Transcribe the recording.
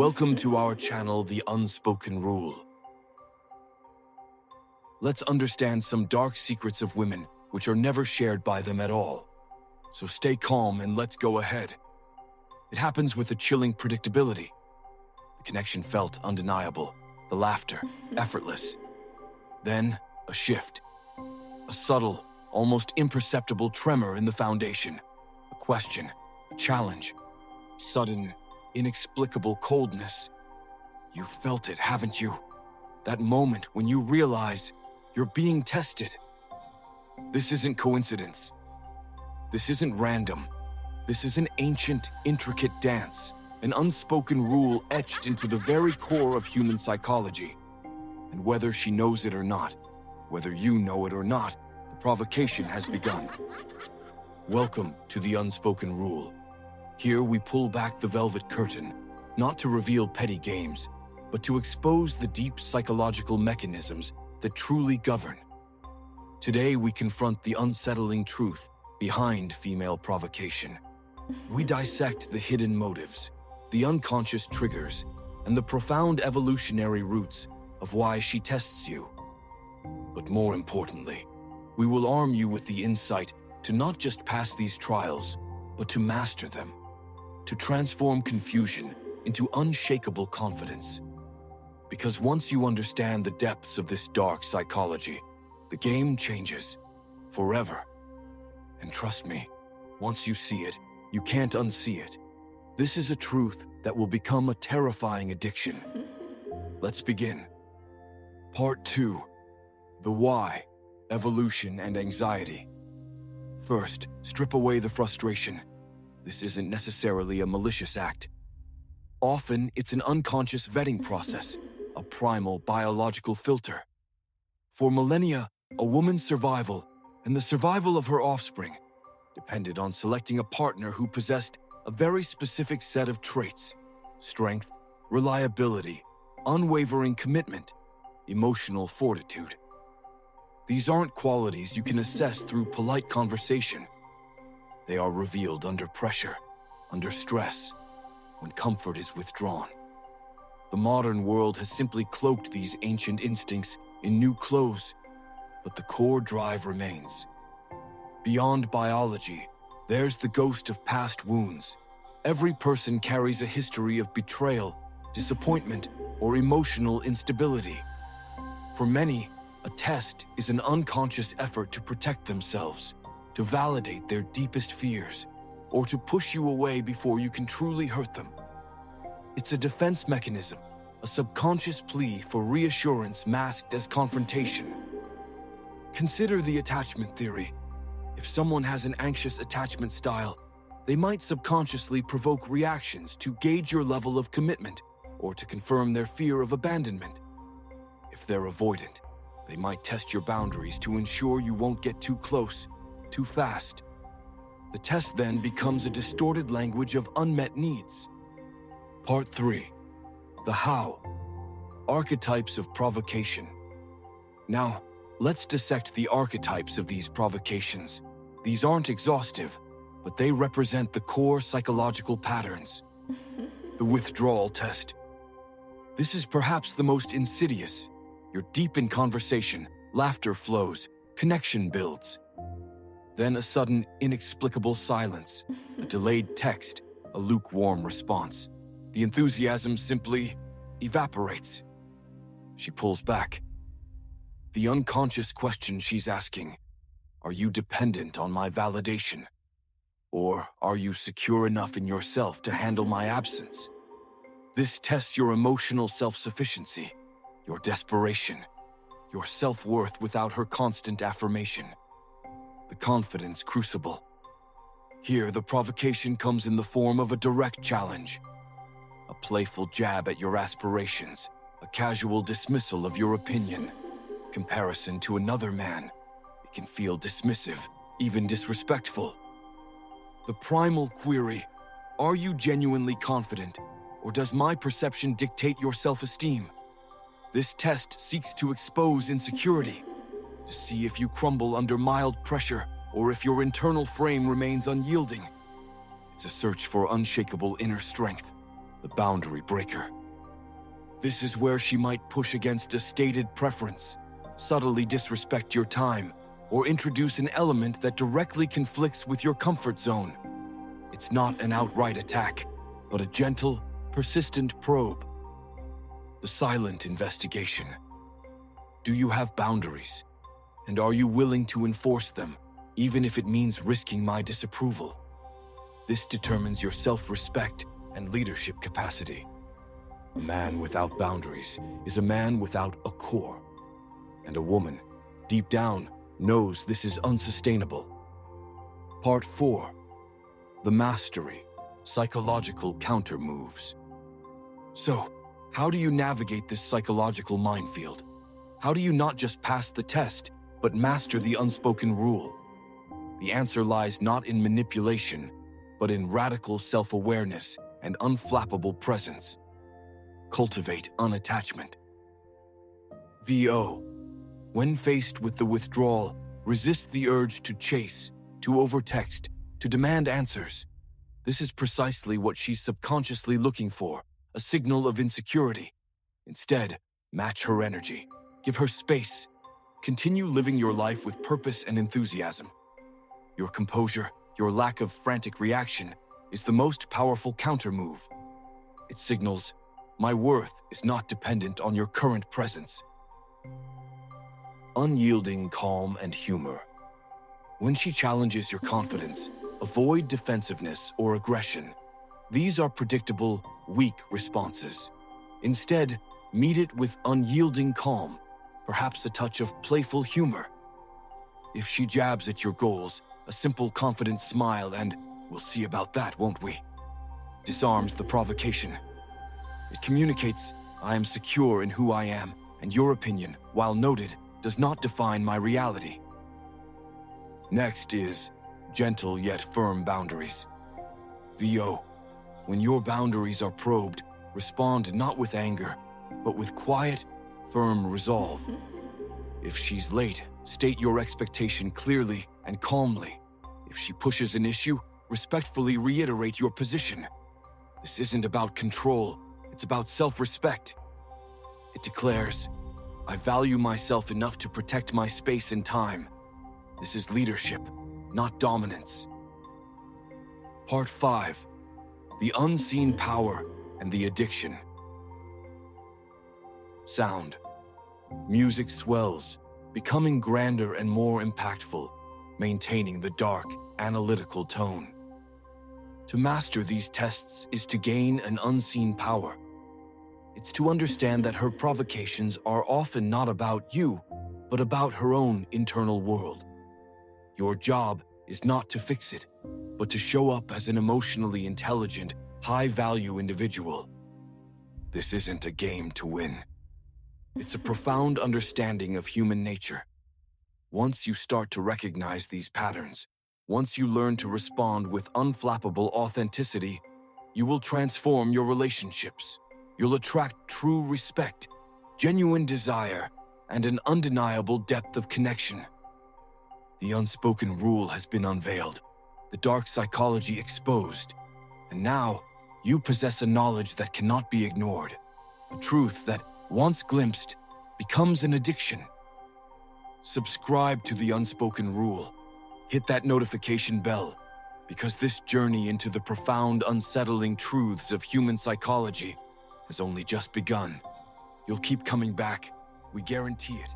Welcome to our channel, The Unspoken Rule. Let's understand some dark secrets of women which are never shared by them at all. So stay calm and let's go ahead. It happens with a chilling predictability. The connection felt undeniable, the laughter effortless. Then, a shift. A subtle, almost imperceptible tremor in the foundation. A question, a challenge. Sudden, inexplicable coldness. You felt it, haven't you? That moment when you realize you're being tested. This isn't coincidence. This isn't random. This is an ancient, intricate dance, an unspoken rule etched into the very core of human psychology. And whether she knows it or not, whether you know it or not, the provocation has begun. Welcome to the Unspoken Rule. Here we pull back the velvet curtain, not to reveal petty games, but to expose the deep psychological mechanisms that truly govern. Today we confront the unsettling truth behind female provocation. We dissect the hidden motives, the unconscious triggers, and the profound evolutionary roots of why she tests you. But more importantly, we will arm you with the insight to not just pass these trials, but to master them, to transform confusion into unshakable confidence. Because once you understand the depths of this dark psychology, the game changes forever. And trust me, once you see it, you can't unsee it. This is a truth that will become a terrifying addiction. Let's begin. Part 2. The why, evolution, and anxiety. First, strip away the frustration. This isn't necessarily a malicious act. Often, it's an unconscious vetting process, a primal biological filter. For millennia, a woman's survival and the survival of her offspring depended on selecting a partner who possessed a very specific set of traits: strength, reliability, unwavering commitment, emotional fortitude. These aren't qualities you can assess through polite conversation. They are revealed under pressure, under stress, when comfort is withdrawn. The modern world has simply cloaked these ancient instincts in new clothes, but the core drive remains. Beyond biology, there's the ghost of past wounds. Every person carries a history of betrayal, disappointment, or emotional instability. For many, a test is an unconscious effort to protect themselves, to validate their deepest fears, or to push you away before you can truly hurt them. It's a defense mechanism, a subconscious plea for reassurance masked as confrontation. Consider the attachment theory. If someone has an anxious attachment style, they might subconsciously provoke reactions to gauge your level of commitment or to confirm their fear of abandonment. If they're avoidant, they might test your boundaries to ensure you won't get too close, too fast. The test then becomes a distorted language of unmet needs. Part 3. The how. Archetypes of provocation. Now, let's dissect the archetypes of these provocations. These aren't exhaustive, but they represent the core psychological patterns. The Withdrawal Test. This is perhaps the most insidious. You're deep in conversation, laughter flows, connection builds. Then a sudden, inexplicable silence, a delayed text, a lukewarm response. The enthusiasm simply evaporates. She pulls back. The unconscious question she's asking: are you dependent on my validation? Or are you secure enough in yourself to handle my absence? This tests your emotional self-sufficiency, your desperation, your self-worth without her constant affirmation. The Confidence Crucible. Here, the provocation comes in the form of a direct challenge. A playful jab at your aspirations, a casual dismissal of your opinion. Comparison to another man. It can feel dismissive, even disrespectful. The primal query: are you genuinely confident, or does my perception dictate your self-esteem? This test seeks to expose insecurity, to see if you crumble under mild pressure or if your internal frame remains unyielding. It's a search for unshakable inner strength, the boundary breaker. This is where she might push against a stated preference, subtly disrespect your time, or introduce an element that directly conflicts with your comfort zone. It's not an outright attack, but a gentle, persistent probe. The silent investigation. Do you have boundaries? And are you willing to enforce them, even if it means risking my disapproval? This determines your self-respect and leadership capacity. A man without boundaries is a man without a core. And a woman, deep down, knows this is unsustainable. Part 4. The mastery, psychological counter-moves. So, how do you navigate this psychological minefield? How do you not just pass the test, but master the unspoken rule? The answer lies not in manipulation, but in radical self-awareness and unflappable presence. Cultivate unattachment. VO. When faced with the withdrawal, resist the urge to chase, to overtext, to demand answers. This is precisely what she's subconsciously looking for, a signal of insecurity. Instead, match her energy. Give her space. Continue living your life with purpose and enthusiasm. Your composure, your lack of frantic reaction, is the most powerful counter-move. It signals, my worth is not dependent on your current presence. Unyielding calm and humor. When she challenges your confidence, avoid defensiveness or aggression. These are predictable, weak responses. Instead, meet it with unyielding calm, perhaps a touch of playful humor. If she jabs at your goals, a simple confident smile and "we'll see about that, won't we?" disarms the provocation. It communicates, I am secure in who I am, and your opinion, while noted, does not define my reality. Next is gentle yet firm boundaries. VO. When your boundaries are probed, respond not with anger, but with quiet, firm resolve. If she's late, state your expectation clearly and calmly. If she pushes an issue, respectfully reiterate your position. This isn't about control, it's about self-respect. It declares, I value myself enough to protect my space and time. This is leadership, not dominance. Part 5. The unseen power and the addiction. Sound. Music swells, becoming grander and more impactful, maintaining the dark, analytical tone. To master these tests is to gain an unseen power. It's to understand that her provocations are often not about you, but about her own internal world. Your job is not to fix it, but to show up as an emotionally intelligent, high-value individual. This isn't a game to win. It's a profound understanding of human nature. Once you start to recognize these patterns, once you learn to respond with unflappable authenticity, you will transform your relationships. You'll attract true respect, genuine desire, and an undeniable depth of connection. The unspoken rule has been unveiled, the dark psychology exposed, and now you possess a knowledge that cannot be ignored, a truth that, once glimpsed, becomes an addiction. Subscribe to the Unspoken Rule. Hit that notification bell, because this journey into the profound, unsettling truths of human psychology has only just begun. You'll keep coming back, we guarantee it.